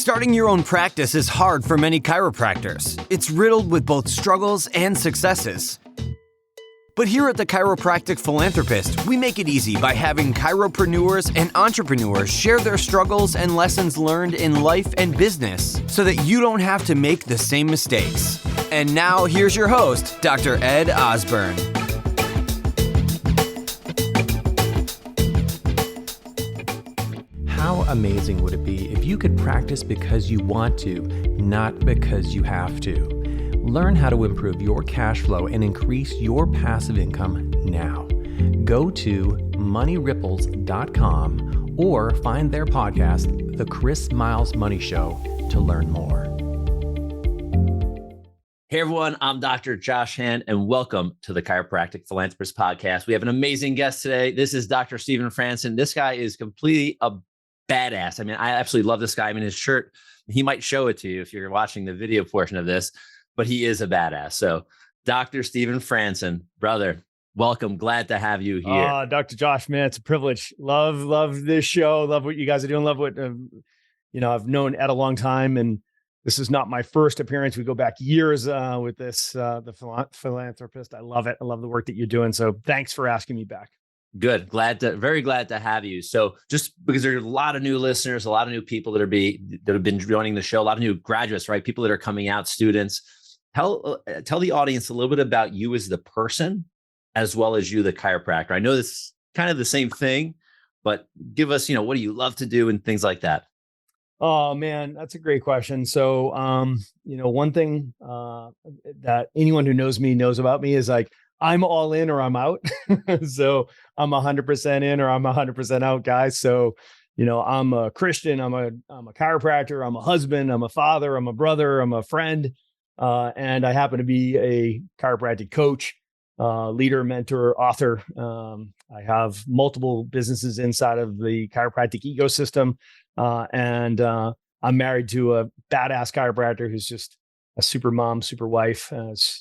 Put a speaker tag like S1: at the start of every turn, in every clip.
S1: Starting your own practice is hard for many chiropractors. It's riddled with both struggles and successes. But here at the Chiropractic Philanthropist, we make it easy by having chiropreneurs and entrepreneurs share their struggles and lessons learned in life and business so that you don't have to make the same mistakes. And now here's your host, Dr. Ed Osborne.
S2: How amazing would it be if you could practice because you want to, not because you have to? Learn how to improve your cash flow and increase your passive income now. Go to moneyripples.com or find their podcast, The Chris Miles Money Show, to learn more.
S3: Hey everyone, I'm Dr. Josh Hand, and welcome to the Chiropractic Philanthropist Podcast. We have an amazing guest today. This is Dr. Stephen Franson. This guy is completely a badass. I mean, I absolutely love this guy. I mean, his shirt, he might show it to you if you're watching the video portion of this, but he is a badass. So Dr. Stephen Franson, brother, welcome. Glad to have you here.
S4: Dr. Josh, man, it's a privilege. Love this show. Love what you guys are doing. Love what, I've known Ed a long time, and this is not my first appearance. We go back years with this, the philanthropist. I love it. I love the work that you're doing. So thanks for asking me back.
S3: Good. Very glad to have you. So just because there's a lot of new listeners, a lot of new people that have been joining the show, a lot of new graduates, right? People that are coming out, students. Tell the audience a little bit about you as the person, as well as you, the chiropractor. I know this is kind of the same thing, but give us, what do you love to do and things like that?
S4: Oh man, that's a great question. So, one thing that anyone who knows me knows about me is like, I'm all in or I'm out. So I'm 100% in or I'm 100% out, guys. So, I'm a Christian, I'm a chiropractor, I'm a husband, I'm a father, I'm a brother, I'm a friend. And I happen to be a chiropractic coach, leader, mentor, author. I have multiple businesses inside of the chiropractic ecosystem. And I'm married to a badass chiropractor who's just a super mom, super wife,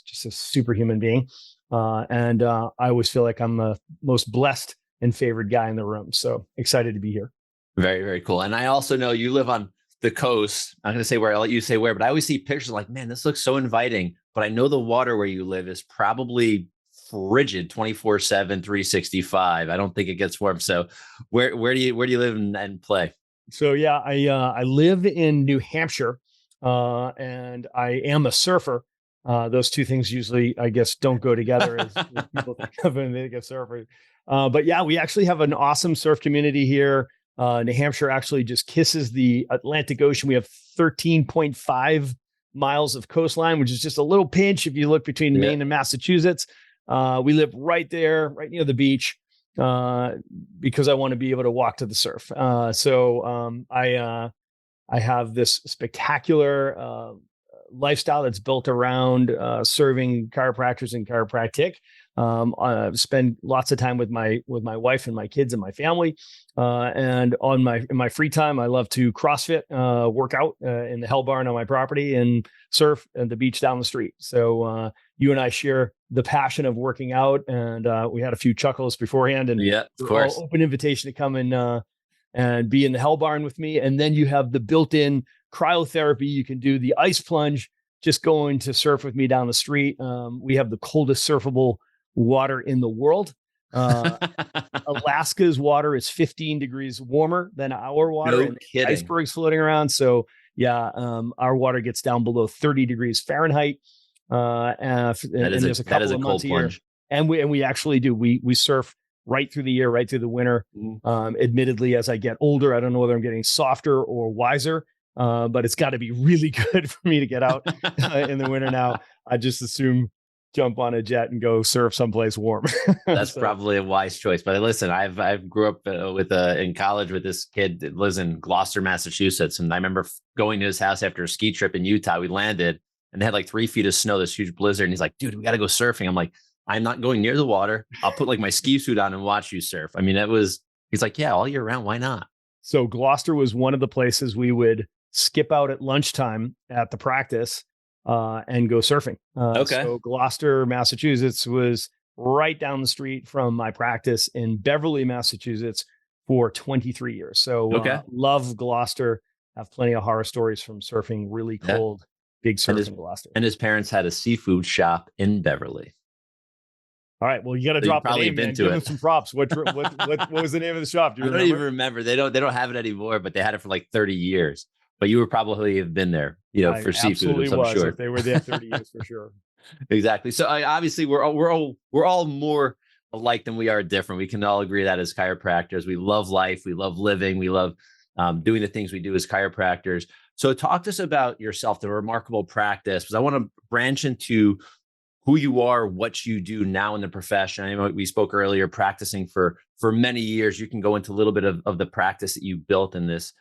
S4: just a super human being. And I always feel like I'm the most blessed and favored guy in the room. So excited to be here.
S3: Very, very cool. And I also know you live on the coast. I'm going to say where, I'll let you say where, but I always see pictures like, man, this looks so inviting. But I know the water where you live is probably frigid 24/7, 365. I don't think it gets warm. So where do you live and play?
S4: So yeah, I live in New Hampshire, and I am a surfer. Those two things usually, I guess, don't go together as people think of when they think of surfers. But yeah, we actually have an awesome surf community here. New Hampshire actually just kisses the Atlantic Ocean. We have 13.5 miles of coastline, which is just a little pinch if you look between Maine and Massachusetts. We live right there, right near the beach, because I want to be able to walk to the surf. So I have this spectacular lifestyle that's built around serving chiropractors and chiropractic. I spend lots of time with my wife and my kids and my family. And in my free time, I love to CrossFit, work out in the Hell Barn on my property, and surf at the beach down the street. So you and I share the passion of working out, and we had a few chuckles beforehand. And
S3: yeah, of course,
S4: open invitation to come and be in the Hell Barn with me. And then you have the built-in cryotherapy. You can do the ice plunge, just going to surf with me down the street. We have the coldest surfable water in the world. Alaska's water is 15 degrees warmer than our water.
S3: No kidding.
S4: Icebergs floating around. So yeah, our water gets down below 30 degrees Fahrenheit. And there's a couple of months a year. And we actually do. We surf right through the year, right through the winter. Admittedly, as I get older, I don't know whether I'm getting softer or wiser. But it's got to be really good for me to get out in the winter now. I just assume jump on a jet and go surf someplace warm.
S3: That's probably a wise choice. But listen, I grew up in college with this kid that lives in Gloucester, Massachusetts. And I remember going to his house after a ski trip in Utah. We landed and they had like 3 feet of snow, this huge blizzard. And he's like, dude, we got to go surfing. I'm like, I'm not going near the water. I'll put like my ski suit on and watch you surf. I mean, he's like, yeah, all year round. Why not?
S4: So Gloucester was one of the places we would skip out at lunchtime at the practice and go surfing.
S3: Okay.
S4: So Gloucester, Massachusetts was right down the street from my practice in Beverly, Massachusetts for 23 years. So love Gloucester. have plenty of horror stories from surfing really cold, big surf in Gloucester.
S3: And his parents had a seafood shop in Beverly.
S4: All right. Well, you got to drop the name, man. Give them some props. What was the name of the shop? Do you
S3: remember? I don't even remember. They don't have it anymore, but they had it for like 30 years. But you would probably have been there, for seafood. I'm sure
S4: if they were there 30 years for sure.
S3: Exactly. So obviously we're all more alike than we are different. We can all agree that as chiropractors, we love life, we love living, we love doing the things we do as chiropractors. So talk to us about yourself, the remarkable practice, because I want to branch into who you are, what you do now in the profession. I know we spoke earlier, practicing for many years. You can go into a little bit of the practice that you built in this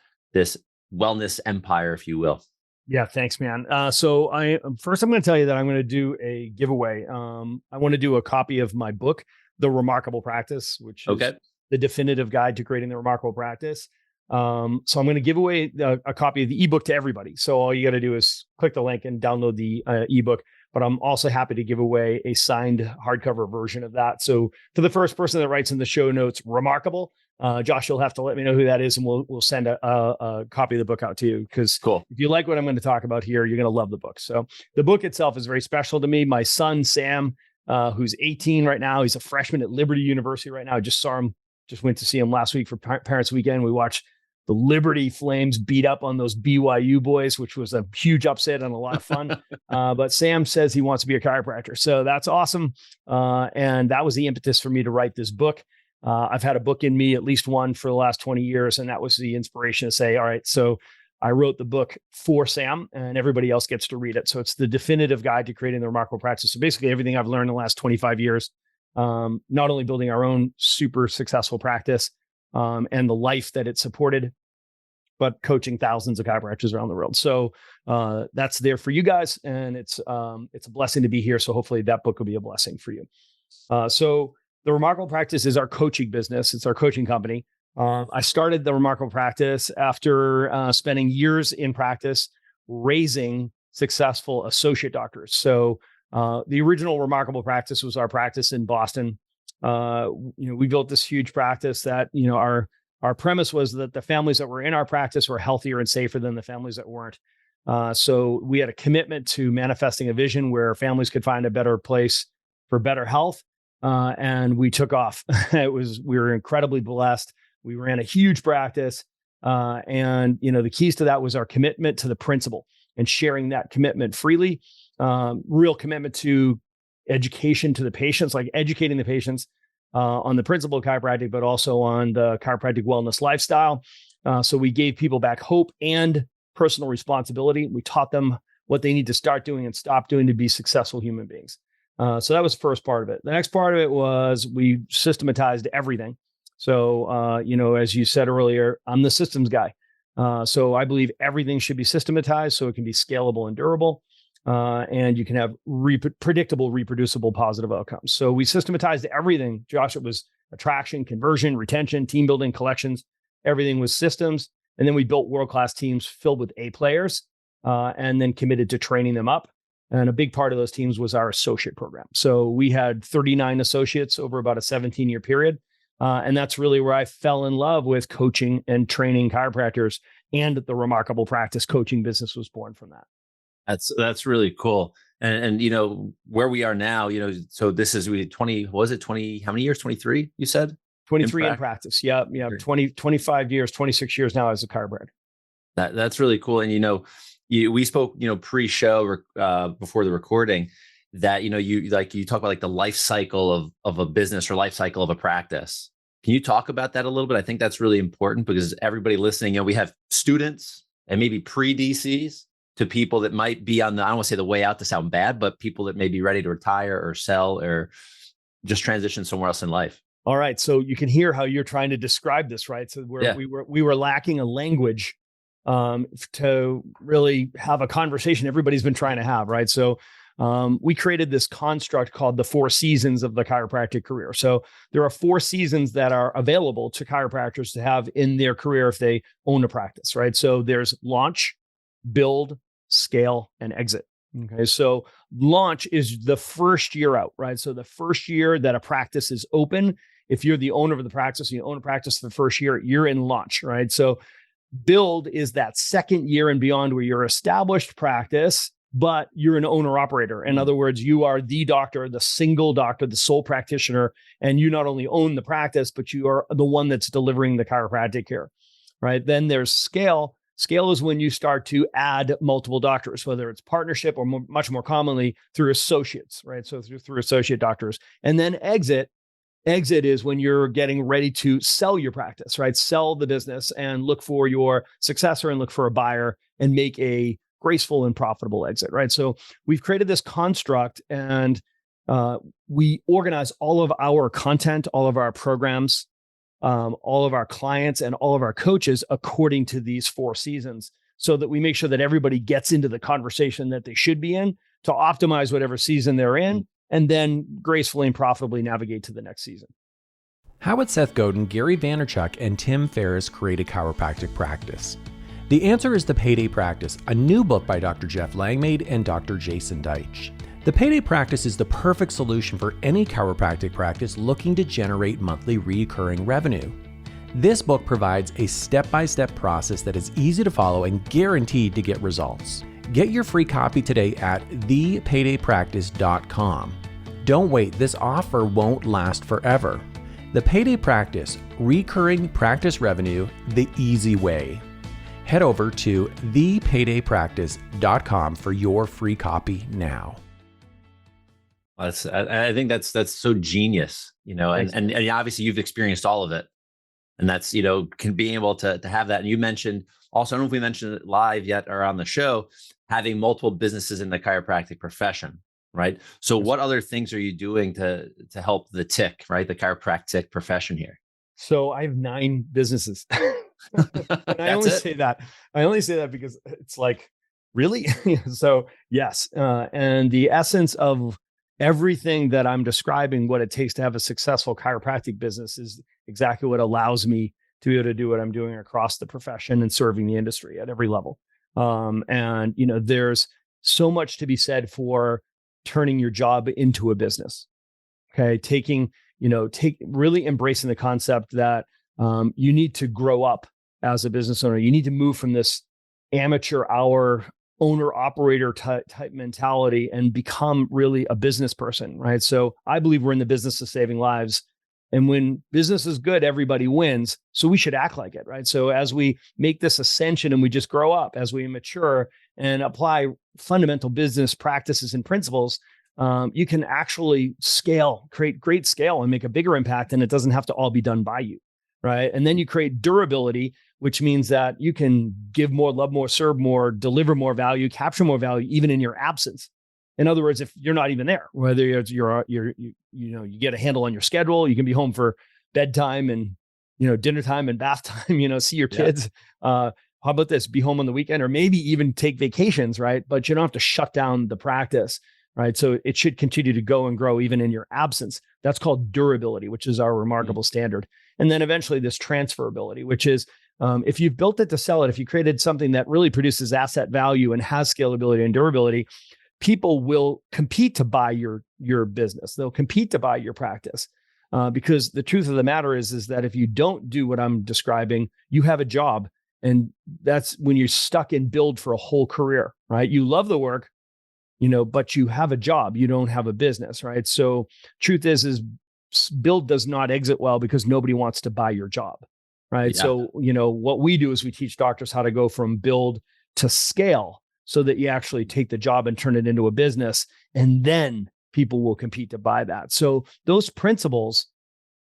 S3: wellness empire, if you will.
S4: Yeah, thanks, man. So I'm going to tell you that I'm going to do a giveaway. I want to do a copy of my book, The Remarkable Practice, which is the definitive guide to creating the remarkable practice. So I'm going to give away a copy of the ebook to everybody. So all you got to do is click the link and download the ebook. But I'm also happy to give away a signed hardcover version of that. So for the first person that writes in the show notes, remarkable, Josh, you'll have to let me know who that is, and we'll send a copy of the book out to you. Because if you like what I'm going to talk about here, you're going to love the book. So the book itself is very special to me. My son, Sam, who's 18 right now, he's a freshman at Liberty University right now. I just saw him, just went to see him last week for Parents Weekend. We watched the Liberty Flames beat up on those BYU boys, which was a huge upset and a lot of fun. But Sam says he wants to be a chiropractor. So that's awesome. And that was the impetus for me to write this book. I've had a book in me, at least one, for the last 20 years. And that was the inspiration to say, all right, so I wrote the book for Sam and everybody else gets to read it. So it's the definitive guide to creating the remarkable practice. So basically everything I've learned in the last 25 years, not only building our own super successful practice, and the life that it supported, but coaching thousands of chiropractors around the world. So that's there for you guys, and it's a blessing to be here. So hopefully that book will be a blessing for you. So the Remarkable Practice is our coaching business. It's our coaching company. I started the Remarkable Practice after spending years in practice raising successful associate doctors. So the original Remarkable Practice was our practice in Boston. We built this huge practice that, our premise was that the families that were in our practice were healthier and safer than the families that weren't. So we had a commitment to manifesting a vision where families could find a better place for better health. And we took off. We were incredibly blessed. We ran a huge practice. And the keys to that was our commitment to the principle and sharing that commitment freely. Real commitment to education to the patients, like educating the patients on the principle of chiropractic, but also on the chiropractic wellness lifestyle. So we gave people back hope and personal responsibility. We taught them what they need to start doing and stop doing to be successful human beings. So that was the first part of it. The next part of it was we systematized everything. So, as you said earlier, I'm the systems guy. So I believe everything should be systematized so it can be scalable and durable. And you can have predictable, reproducible, positive outcomes. So we systematized everything. Josh, it was attraction, conversion, retention, team building, collections. Everything was systems. And then we built world-class teams filled with A players, and then committed to training them up. And a big part of those teams was our associate program. So we had 39 associates over about a 17-year period. And that's really where I fell in love with coaching and training chiropractors, and the Remarkable Practice coaching business was born from that.
S3: That's really cool. And where we are now, so this is 20, was it 20, how many years? 23, you said?
S4: 23 in practice. Yeah. 25 years, 26 years now as a chiropractor.
S3: That's really cool. And, we spoke, pre-show before the recording that, you talk about like the life cycle of a business or life cycle of a practice. Can you talk about that a little bit? I think that's really important because everybody listening, we have students and maybe pre-DCs to people that might be on I don't want to say the way out to sound bad, but people that may be ready to retire or sell or just transition somewhere else in life.
S4: All right. So you can hear how you're trying to describe this, right? So we were lacking a language to really have a conversation everybody's been trying to have, right? So we created this construct called the 4 seasons of the chiropractic career. So there are 4 seasons that are available to chiropractors to have in their career if they own a practice, right? So there's launch, build, scale, and exit. Okay. So launch is the first year out, right? So the first year that a practice is open, if you're the owner of the practice, you own a practice for the first year, you're in launch, right? So Build is that second year and beyond where you're established practice, but you're an owner operator. In other words, you are the doctor, the single doctor, the sole practitioner, and you not only own the practice, but you are the one that's delivering the chiropractic care, right? Then there's scale. Scale is when you start to add multiple doctors, whether it's partnership or much more commonly through associates, right? So through associate doctors. And then exit. Exit is when you're getting ready to sell your practice, right? Sell the business and look for your successor and look for a buyer and make a graceful and profitable exit, right? So we've created this construct, and we organize all of our content, all of our programs, all of our clients, and all of our coaches according to these 4 seasons, so that we make sure that everybody gets into the conversation that they should be in to optimize whatever season they're in, and then gracefully and profitably navigate to the next season.
S2: How would Seth Godin, Gary Vaynerchuk, and Tim Ferriss create a chiropractic practice? The answer is The Payday Practice, a new book by Dr. Jeff Langmaid and Dr. Jason Deitch. The Payday Practice is the perfect solution for any chiropractic practice looking to generate monthly recurring revenue. This book provides a step-by-step process that is easy to follow and guaranteed to get results. Get your free copy today at thepaydaypractice.com. Don't wait, this offer won't last forever. The Payday Practice, recurring practice revenue the easy way. Head over to thepaydaypractice.com for your free copy now.
S3: I think that's so genius, and obviously you've experienced all of it, and that's, can be able to have that. And you mentioned also, I don't know if we mentioned it live yet or on the show, having multiple businesses in the chiropractic profession, right? So what other things are you doing to help the TIC, right? The chiropractic profession here?
S4: So I have 9 businesses. I only say that because it's like, really? So yes. And the essence of everything that I'm describing, what it takes to have a successful chiropractic business, is exactly what allows me to be able to do what I'm doing across the profession and serving the industry at every level. And there's so much to be said for turning your job into a business. Okay. Really embracing the concept that you need to grow up as a business owner. You need to move from this amateur hour owner operator type mentality and become really a business person, right? So I believe we're in the business of saving lives. And when business is good, everybody wins. So we should act like it, right? So as we make this ascension and we just grow up, as we mature and apply fundamental business practices and principles, you can actually scale, create great scale and make a bigger impact. And it doesn't have to all be done by you, right? And then you create durability, which means that you can give more, love more, serve more, deliver more value, capture more value, even in your absence. In other words, if you're not even there, whether you get a handle on your schedule, you can be home for bedtime and, dinner time and bath time, see your kids. How about this? Be home on the weekend, or maybe even take vacations, right? But you don't have to shut down the practice, right? So it should continue to go and grow even in your absence. That's called durability, which is our remarkable standard. And then eventually this transferability, which is, if you've built it to sell it, if you created something that really produces asset value and has scalability and durability, people will compete to buy your business. They'll compete to buy your practice, because the truth of the matter is that if you don't do what I'm describing, you have a job, and that's when you're stuck in build for a whole career, right? You love the work, but you have a job. You don't have a business, right? So truth is build does not exit well because nobody wants to buy your job, right? Yeah. So, what we do is we teach doctors how to go from build to scale, so that you actually take the job and turn it into a business, and then people will compete to buy that. So those principles,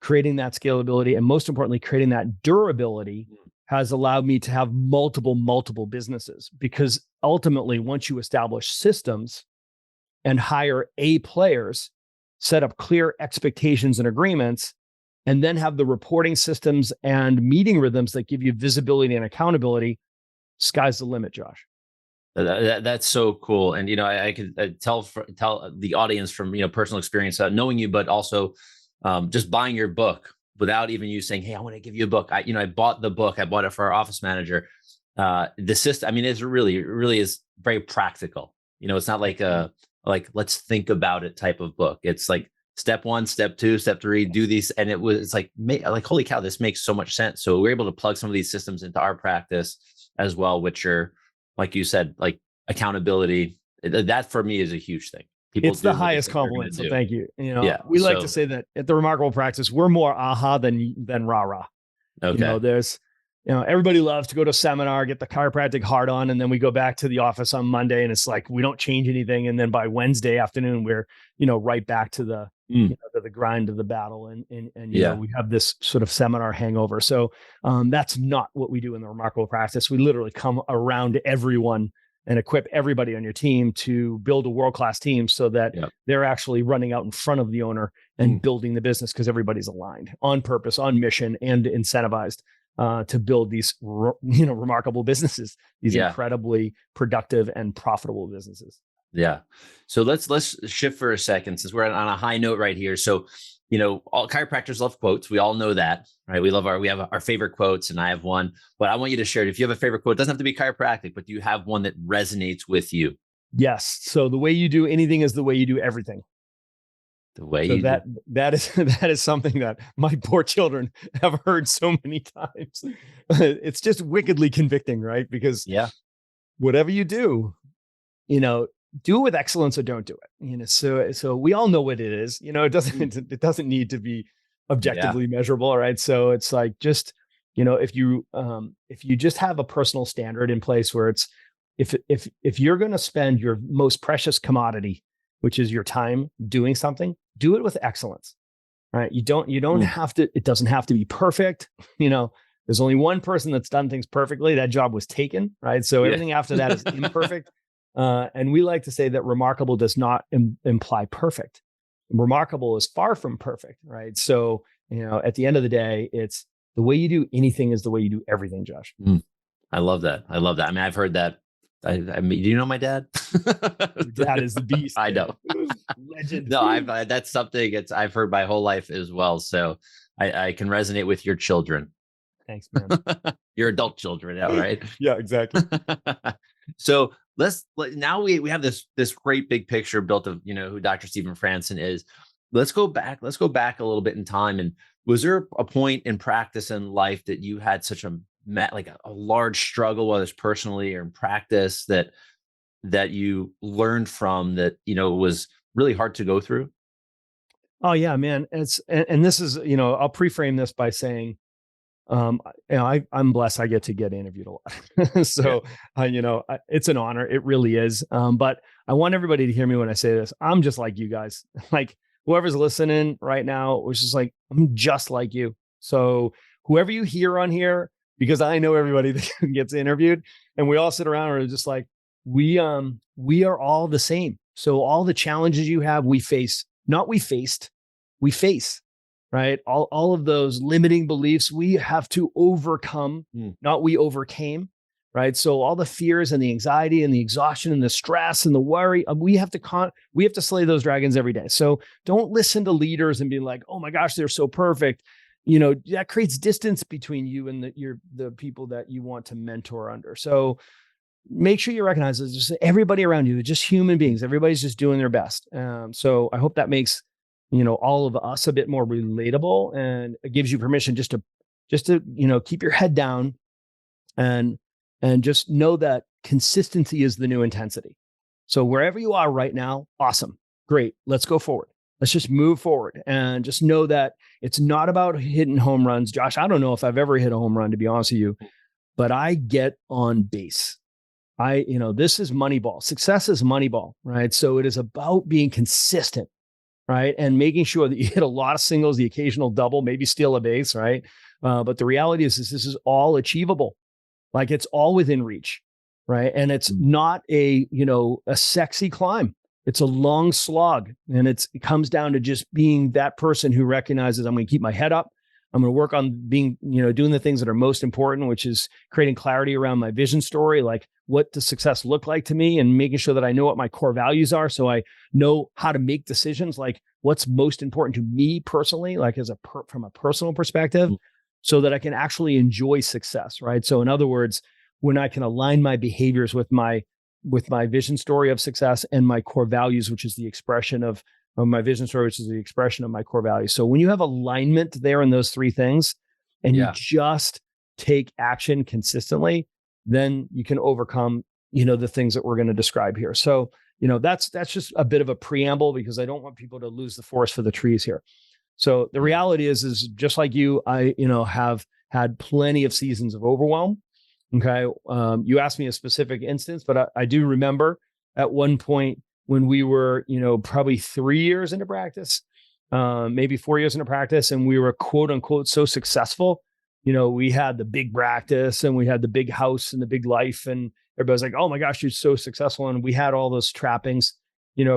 S4: creating that scalability, and most importantly, creating that durability, has allowed me to have multiple businesses, because ultimately, once you establish systems and hire A players, set up clear expectations and agreements, and then have the reporting systems and meeting rhythms that give you visibility and accountability, sky's the limit, Josh.
S3: That's so could and I could tell the audience from personal experience, knowing you, but also just buying your book without even you saying, "Hey, I want to give you a book." I bought the book. I bought it for our office manager. The system, it really is very practical. It's not like let's think about it type of book. It's like step 1, step 2, step 3, do these. And it's like, holy cow, this makes so much sense. So we're able to plug some of these systems into our practice as well, which are, like you said, like accountability. That for me is a huge thing. People
S4: It's the highest compliment. So thank you. We like to say that at the Remarkable Practice, we're more aha than rah-rah.
S3: Okay.
S4: There's, everybody loves to go to a seminar, get the chiropractic hard on, and then we go back to the office on Monday and it's like, we don't change anything. And then by Wednesday afternoon, we're, right back to the, to the grind of the battle. And we have this sort of seminar hangover. So that's not what we do in the Remarkable Practice. We literally come around everyone and equip everybody on your team to build a world-class team so that they're actually running out in front of the owner and building the business because everybody's aligned on purpose, on mission, and incentivized to build these, remarkable businesses, these incredibly productive and profitable businesses.
S3: Yeah. So let's shift for a second since we're on a high note right here. So, all chiropractors love quotes. We all know that, right? We have our favorite quotes, and I have one, but I want you to share it. If you have a favorite quote, it doesn't have to be chiropractic, but do you have one that resonates with you?
S4: Yes. So the way you do anything is the way you do everything. That is something that my poor children have heard so many times. It's just wickedly convicting, right? Because whatever you do, do it with excellence or don't do it. So we all know what it is. It doesn't need to be objectively measurable, right? So it's like just, if you just have a personal standard in place where it's if you're going to spend your most precious commodity, which is your time, doing something, do it with excellence, right? You don't have to. It doesn't have to be perfect. There's only one person that's done things perfectly. That job was taken, right? So everything after that is imperfect. And we like to say that remarkable does not imply perfect. Remarkable is far from perfect, right? So, at the end of the day, it's the way you do anything is the way you do everything, Josh.
S3: I love that. I mean, I've heard that. I mean, do you know my dad?
S4: Dad is the beast.
S3: I know.
S4: Legend.
S3: No, that's something I've heard my whole life as well. So I can resonate with your children.
S4: Thanks, man.
S3: Your adult children, right?
S4: Yeah, exactly.
S3: So now we have this great big picture built of, who Dr. Stephen Franson is. Let's go back a little bit in time. And was there a point in practice in life that you had such a large struggle, whether it's personally or in practice, that you learned from that, was really hard to go through?
S4: Oh yeah, man. And this is, I'll pre-frame this by saying, I'm blessed. I get interviewed a lot. So, it's an honor. It really is. But I want everybody to hear me when I say this. I'm just like you guys, like whoever's listening right now, which is like, I'm just like you. So whoever you hear on here, because I know everybody that gets interviewed and we all sit around and are just like, we are all the same. So all the challenges you have, we face, we face. Right. All of those limiting beliefs we have to overcome, not we overcame. Right. So all the fears and the anxiety and the exhaustion and the stress and the worry, we have to slay those dragons every day. So don't listen to leaders and be like, oh my gosh, they're so perfect. That creates distance between you and the people that you want to mentor under. So make sure you recognize that just everybody around you, they're just human beings. Everybody's just doing their best. So I hope that makes all of us a bit more relatable, and it gives you permission just to keep your head down and just know that consistency is the new intensity. So wherever you are right now, awesome, great. Let's go forward. Let's just move forward and just know that it's not about hitting home runs. Josh, I don't know if I've ever hit a home run, to be honest with you, but I get on base. This is Moneyball. Success is Moneyball, right? So it is about being consistent. Right. And making sure that you hit a lot of singles, the occasional double, maybe steal a base. Right. But the reality is this is all achievable. Like it's all within reach. Right. And it's not a sexy climb. It's a long slog. And it comes down to just being that person who recognizes I'm going to keep my head up. I'm going to work on being, doing the things that are most important, which is creating clarity around my vision story. Like, what does success look like to me, and making sure that I know what my core values are. So I know how to make decisions, like what's most important to me personally, like from a personal perspective, so that I can actually enjoy success. Right. So in other words, when I can align my behaviors with my vision story of success and my core values, which is the expression of of my vision story, which is the expression of my core values. So when you have alignment there in those three things, and you just take action consistently, then you can overcome, the things that we're going to describe here. So, that's just a bit of a preamble, because I don't want people to lose the forest for the trees here. So the reality is just like you, I, have had plenty of seasons of overwhelm. Okay. You asked me a specific instance, but I do remember at one point when we were, probably 3 years into practice, maybe 4 years into practice, and we were quote unquote so successful. We had the big practice and we had the big house and the big life, and everybody's like, oh my gosh, you're so successful. And we had all those trappings,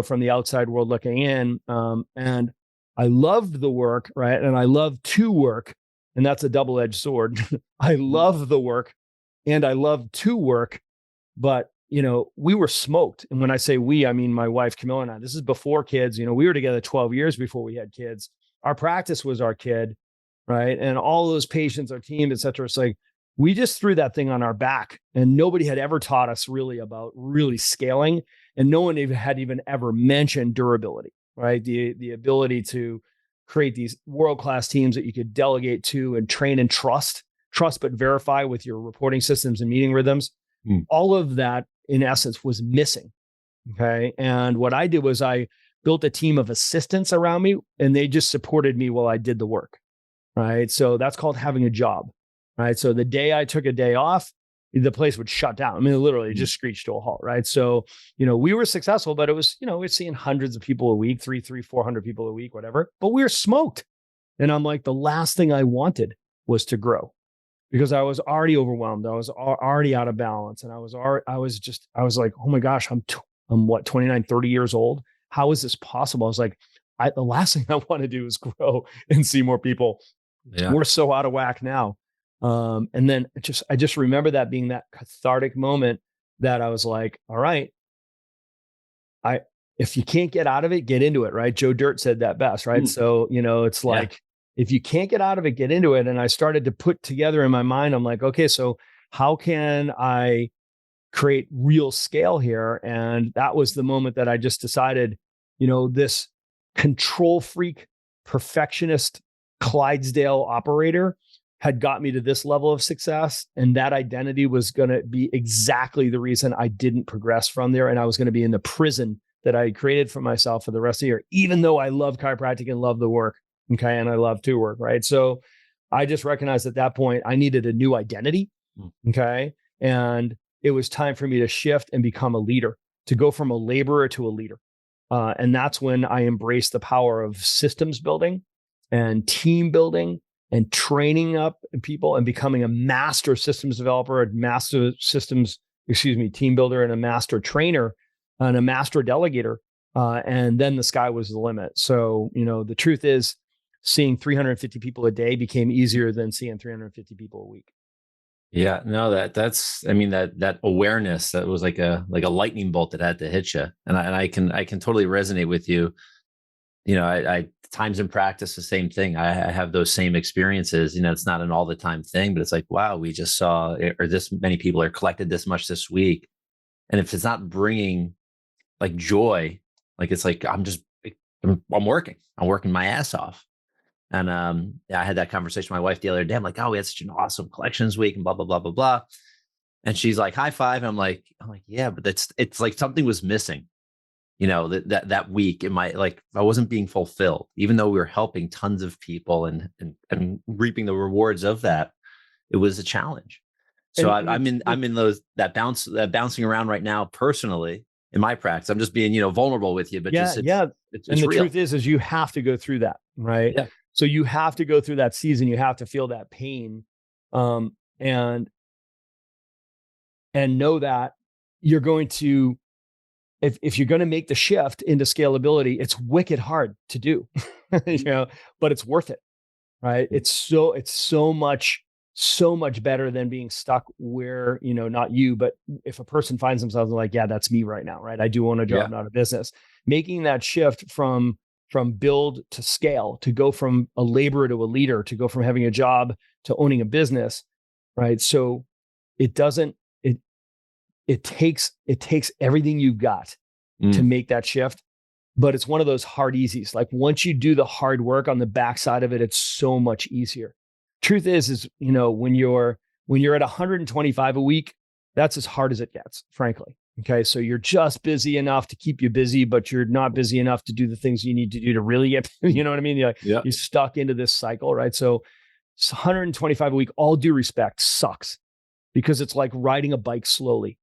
S4: from the outside world looking in. And I loved the work, right? And I love to work, and that's a double-edged sword. I love the work and I love to work, but we were smoked. And when I say we, I mean my wife, Camilla, and I. This is before kids. We were together 12 years before we had kids. Our practice was our kid, right? And all those patients, our team, et cetera. It's like, we just threw that thing on our back, and nobody had ever taught us really about really scaling. And no one had even ever mentioned durability, right? The ability to create these world-class teams that you could delegate to and train and trust, but verify with your reporting systems and meeting rhythms. All of that, in essence, was missing. Okay. And what I did was I built a team of assistants around me, and they just supported me while I did the work. Right. So that's called having a job. Right. So the day I took a day off, the place would shut down. I mean, literally just screeched to a halt. Right. So, we were successful, but it was, we're seeing hundreds of people a week, 400 people a week, whatever, but we were smoked. And I'm like, the last thing I wanted was to grow, because I was already overwhelmed. I was already out of balance. And I was like, oh my gosh, I'm 29, 30 years old. How is this possible? I was like, the last thing I want to do is grow and see more people. Yeah. We're so out of whack now. And then I just remember that being that cathartic moment that I was like, all right, if you can't get out of it, get into it. Right. Joe Dirt said that best. Right. So, it's like, if you can't get out of it, get into it. And I started to put together in my mind, I'm like, okay, so how can I create real scale here? And that was the moment that I just decided, this control freak, perfectionist, Clydesdale operator had got me to this level of success. And that identity was going to be exactly the reason I didn't progress from there. And I was going to be in the prison that I created for myself for the rest of the year, even though I love chiropractic and love the work. Okay. And I love to work. Right. So I just recognized at that point, I needed a new identity. Okay. And it was time for me to shift and become a leader, to go from a laborer to a leader. And that's when I embraced the power of systems building and team building and training up people and becoming a master systems developer, team builder, and a master trainer and a master delegator. And then the sky was the limit. So, the truth is, seeing 350 people a day became easier than seeing 350 people a week.
S3: Yeah, no, that awareness, that was like a lightning bolt that had to hit you. And I can totally resonate with you. I times in practice, the same thing. I have those same experiences. It's not an all the time thing, but it's like, wow, we just saw, or this many people are collected this much this week. And if it's not bringing like joy, like it's like, I'm working my ass off. And I had that conversation with my wife the other day. I'm like, oh, we had such an awesome collections week and blah, blah, blah, blah, blah. And she's like, high five. And I'm like, yeah, but it's like something was missing, that week. I wasn't being fulfilled, even though we were helping tons of people and reaping the rewards of that. It was a challenge. So I'm in that bouncing around right now personally in my practice. I'm just being, vulnerable with you, but it's
S4: and the real. Truth is you have to go through that. Right. Yeah. So you have to go through that season. You have to feel that pain, and know that you're going to, if you're going to make the shift into scalability, it's wicked hard to do, but it's worth it, right? It's so much better than being stuck where, not you, but if a person finds themselves like, yeah, that's me right now, right? I do own a job, not a business. Making that shift from build to scale, to go from a laborer to a leader, to go from having a job to owning a business, right? So it takes everything you got to make that shift. but it's one of those hard easies. Like once you do the hard work on the backside of it, it's so much easier. Truth is, when you're at 125 a week, that's as hard as it gets, frankly. Okay. So you're just busy enough to keep you busy, but you're not busy enough to do the things you need to do to really get, you know what I mean? You're stuck into this cycle, right? So it's 125 a week, all due respect, sucks because it's like riding a bike slowly.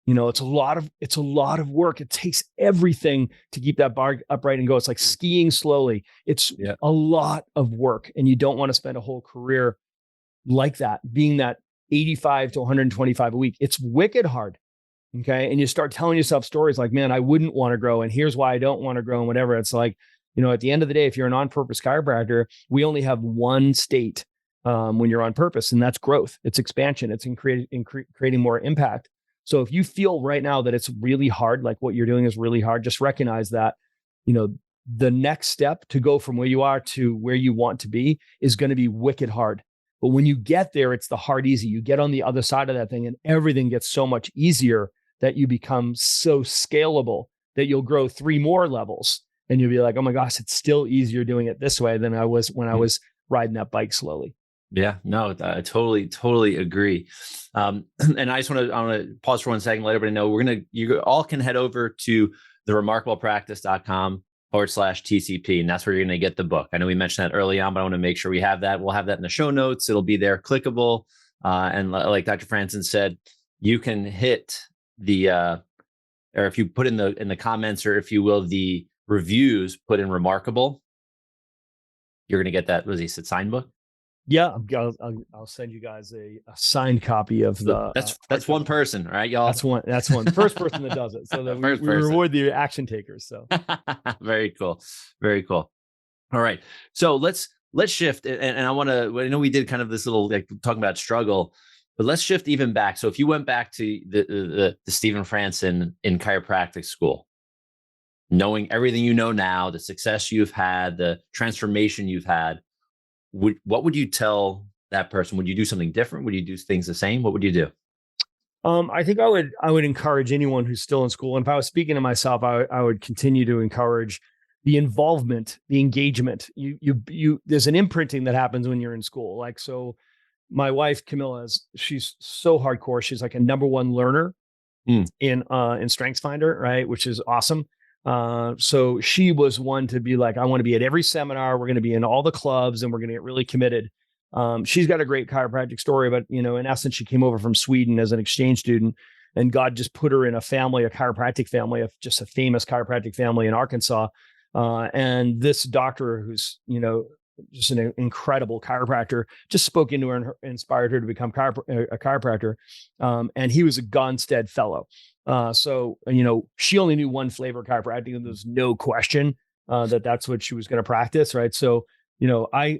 S4: It's a lot of work. It takes everything to keep that bar upright and go. It's like skiing slowly. It's a lot of work, and you don't want to spend a whole career like that, being that 85 to 125 a week. It's wicked hard. Okay. And you start telling yourself stories like, man, I wouldn't want to grow. And here's why I don't want to grow and whatever. It's like, at the end of the day, if you're an on-purpose chiropractor, we only have one state when you're on purpose, and that's growth. It's expansion. It's in creating more impact. So if you feel right now that it's really hard, like what you're doing is really hard, just recognize that, the next step to go from where you are to where you want to be is going to be wicked hard. But when you get there, it's the hard easy. You get on the other side of that thing and everything gets so much easier that you become so scalable that you'll grow 3 more levels and you'll be like, oh my gosh, it's still easier doing it this way than I was when I was riding that bike slowly.
S3: Yeah, no, I totally agree. And I want to pause for 1 second, let everybody know you all can head over to theremarkablepractice.com/TCP. And that's where you're going to get the book. I know we mentioned that early on, but I want to make sure we have that. We'll have that in the show notes. It'll be there, clickable. And like Dr. Franson said, you can hit or if you put in the comments, or if you will, the reviews, put in remarkable, you're going to get that. Was he said signed book?
S4: Yeah, I'll send you guys a signed copy of the.
S3: That's one person, right, y'all?
S4: That's one. The first person that does it. So that we reward the action takers. So
S3: very cool, very cool. All right, so let's shift, and I know we did kind of this little talking about struggle, but let's shift even back. So if you went back to the Stephen Franson in chiropractic school, knowing everything you know now, the success you've had, the transformation you've had. What would you tell that person? Would you do something different? Would you do things the same? What would you do?
S4: I think I would encourage anyone who's still in school. And if I was speaking to myself, I would continue to encourage the involvement, the engagement. There's an imprinting that happens when you're in school. Like, so my wife, Camilla, she's so hardcore. She's like a #1 learner in StrengthsFinder, right? Which is awesome. So she was one to be like, I want to be at every seminar. We're going to be in all the clubs and we're going to get really committed. She's got a great chiropractic story, but in essence, she came over from Sweden as an exchange student and God just put her in a chiropractic family, of just a famous chiropractic family in Arkansas. And this doctor who's, just an incredible chiropractor, just spoke into her and inspired her to become a chiropractor. And he was a Gonstead fellow. So she only knew one flavor of chiropractic, and there's no question that's what she was going to practice, right? So, our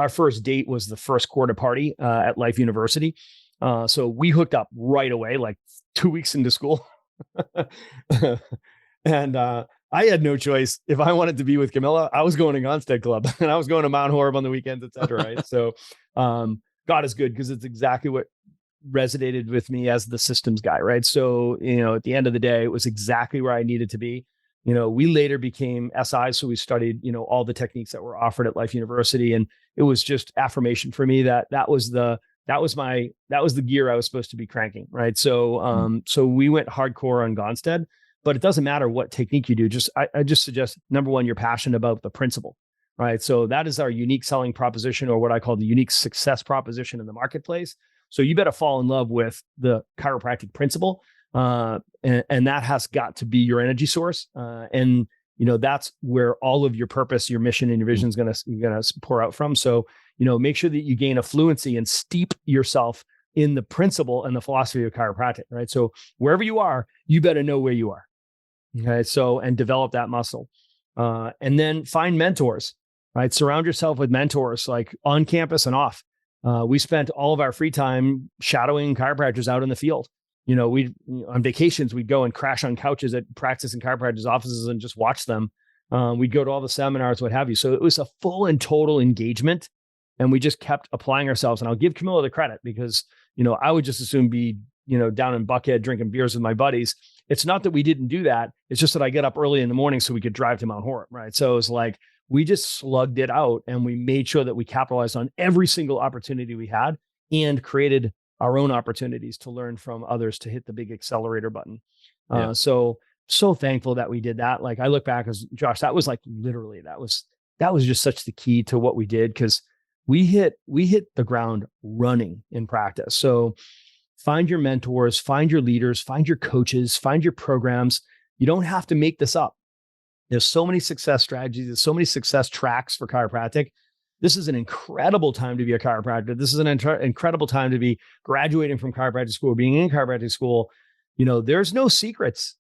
S4: first date was the first quarter party at Life University. So we hooked up right away, like 2 weeks into school, and I had no choice. If I wanted to be with Camilla, I was going to Gonstead Club and I was going to Mount Horeb on the weekends, et cetera, right? So God is good because it's exactly what resonated with me as the systems guy, right? So, at the end of the day, it was exactly where I needed to be. We later became SIs, so we studied, all the techniques that were offered at Life University, and it was just affirmation for me that was the gear I was supposed to be cranking, right? So, so we went hardcore on Gonstead, but it doesn't matter what technique you do. I just suggest, #1, you're passionate about the principle, right? So that is our unique selling proposition, or what I call the unique success proposition in the marketplace. So you better fall in love with the chiropractic principle. And that has got to be your energy source. And that's where all of your purpose, your mission, and your vision is going to pour out from. So, make sure that you gain a fluency and steep yourself in the principle and the philosophy of chiropractic, right? So wherever you are, you better know where you are. Okay. So, and develop that muscle. And then find mentors, right? Surround yourself with mentors, like on campus and off. We spent all of our free time shadowing chiropractors out in the field. On vacations, we'd go and crash on couches at practice and chiropractors' offices and just watch them. We'd go to all the seminars, what have you. So it was a full and total engagement, and we just kept applying ourselves. And I'll give Camilla the credit because, I would just assume be down in Buckhead drinking beers with my buddies. It's not that we didn't do that. It's just that I get up early in the morning so we could drive to Mount Horeb, right? So it was like, we just slugged it out and we made sure that we capitalized on every single opportunity we had and created our own opportunities to learn from others to hit the big accelerator button.
S3: Yeah.
S4: So thankful that we did that. Like I look back as Josh, that was like literally, that was just such the key to what we did. Cause we hit the ground running in practice. So find your mentors, find your leaders, find your coaches, find your programs. You don't have to make this up. There's so many success strategies. There's so many success tracks for chiropractic. This is an incredible time to be a chiropractor. This is an incredible time to be graduating from chiropractic school, being in chiropractic school. There's no secrets,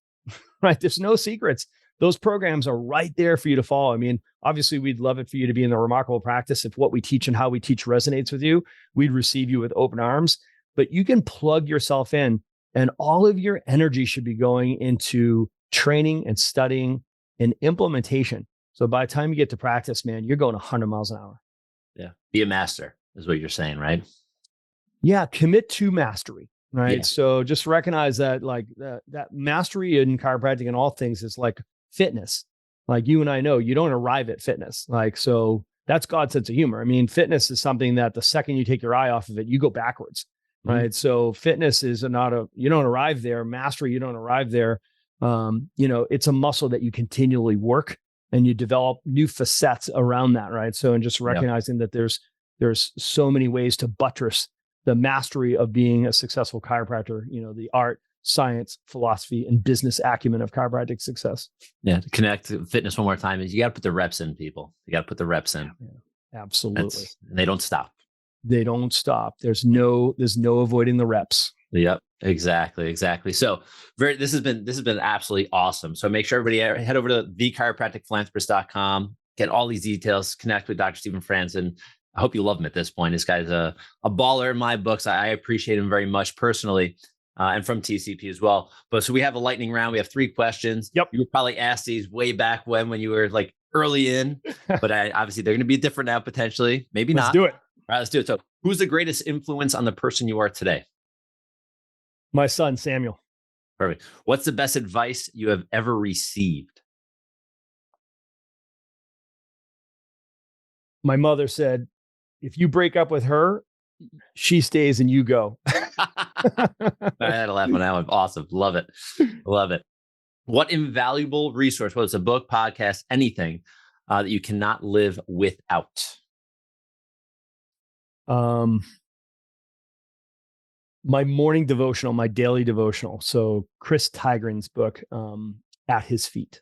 S4: right? There's no secrets. Those programs are right there for you to follow. I mean, obviously we'd love it for you to be in the Remarkable Practice. If what we teach and how we teach resonates with you, we'd receive you with open arms, but you can plug yourself in and all of your energy should be going into training and studying and implementation. So by the time you get to practice, man, you're going 100 miles an hour.
S3: Yeah. Be a master is what you're saying, right?
S4: Yeah. Commit to mastery, right?
S3: Yeah.
S4: So just recognize that like that mastery in chiropractic and all things is like fitness. Like you and I know, you don't arrive at fitness. Like, so that's God's sense of humor. I mean, fitness is something that the second you take your eye off of it, you go backwards, right? So fitness is you don't arrive there. Mastery, you don't arrive there. It's a muscle that you continually work and you develop new facets around that, right? So, and just recognizing that there's so many ways to buttress the mastery of being a successful chiropractor, the art, science, philosophy, and business acumen of chiropractic success.
S3: Yeah. To connect to fitness one more time is you got to put the reps in, people. You got to put the reps in.
S4: Yeah, absolutely.
S3: And they don't stop.
S4: They don't stop. There's no avoiding the reps.
S3: Yep. Exactly. So this has been absolutely awesome. So make sure everybody head over to thechiropracticphilanthropist.com, get all these details, connect with Dr. Stephen Franson. I hope you love him at this point. This guy's a baller in my books. I appreciate him very much personally, and from TCP as well. But so we have a lightning round. We have 3 questions.
S4: Yep.
S3: You were probably asked these way back when you were like early in, but obviously they're going to be different now, potentially. Maybe not.
S4: Let's do it.
S3: All right, let's do it. So who's the greatest influence on the person you are today?
S4: My son, Samuel.
S3: Perfect. What's the best advice you have ever received?
S4: My mother said, if you break up with her, she stays and you go.
S3: I had to laugh on that one. Awesome. Love it. Love it. What invaluable resource, whether it's a book, podcast, anything that you cannot live without?
S4: My morning devotional, my daily devotional. So Chris Tigran's book, At His Feet.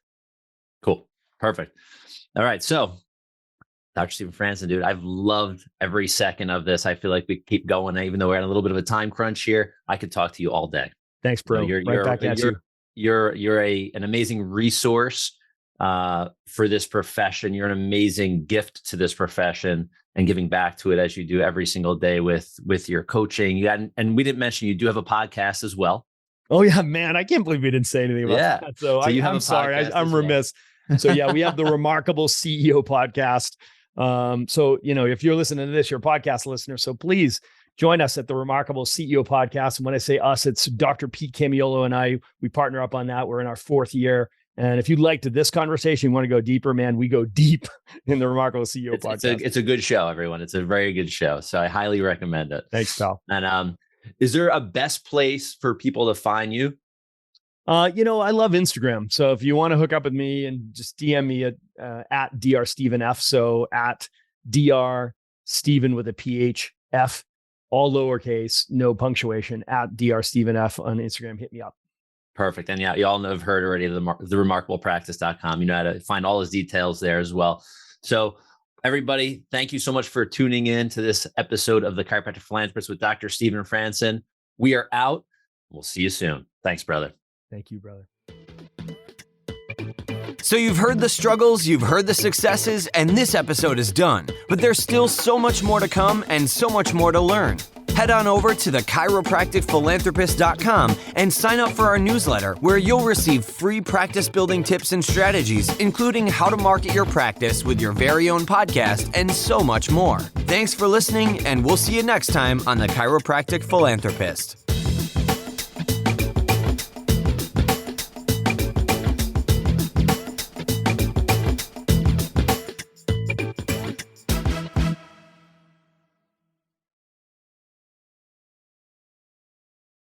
S3: Cool. Perfect. All right. So Dr. Stephen Franson, dude, I've loved every second of this. I feel like we keep going, even though we're at a little bit of a time crunch here. I could talk to you all day.
S4: Thanks, bro.
S3: You're an amazing resource for this profession. You're an amazing gift to this profession and giving back to it as you do every single day with your coaching. And we didn't mention you do have a podcast as well.
S4: Oh yeah, man. I can't believe we didn't say anything about that. So I'm sorry. I'm remiss. So yeah, we have the Remarkable CEO podcast. So, if you're listening to this, you're a podcast listener. So please join us at the Remarkable CEO podcast. And when I say us, it's Dr. Pete Camiolo and I, we partner up on that. We're in our 4th year. And if you liked this conversation, you want to go deeper, man, we go deep in the Remarkable CEO podcast.
S3: It's a good show, everyone. It's a very good show. So I highly recommend it.
S4: Thanks, pal.
S3: And is there a best place for people to find you?
S4: I love Instagram. So if you want to hook up with me and just DM me at Dr. Stephen F. So at Dr. Stephen with a PH F, all lowercase, no punctuation, at Dr. Stephen F on Instagram. Hit me up.
S3: Perfect. And yeah, you all have heard already the remarkablepractice.com. You know how to find all his details there as well. So everybody, thank you so much for tuning in to this episode of the Chiropractic Philanthropist with Dr. Stephen Franson. We are out. We'll see you soon. Thanks, brother.
S4: Thank you, brother.
S1: So you've heard the struggles, you've heard the successes, and this episode is done. But there's still so much more to come and so much more to learn. Head on over to thechiropracticphilanthropist.com and sign up for our newsletter, where you'll receive free practice building tips and strategies, including how to market your practice with your very own podcast and so much more. Thanks for listening, and we'll see you next time on The Chiropractic Philanthropist.